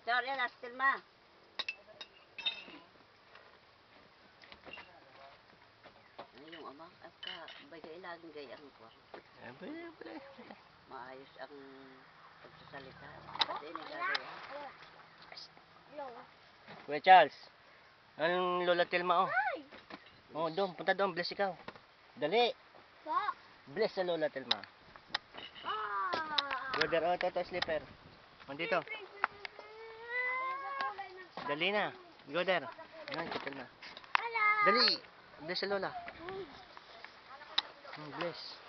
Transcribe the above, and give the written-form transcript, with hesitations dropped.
Sorry, last ma. Ano yung ama? At ka, bagay laging gayang ko. Maayos ang pagsasalita. Kasi nagagaya. Kuya Charles, anong Lola Telma oh? Oh, doon, punta doon, bless ikaw. Dali. Bless sa Lola Telma. Brother, oh, ito, slipper. Dito. Dali na. Go there. Yan, kapil na. Dali. Bless sa Lola. Bless.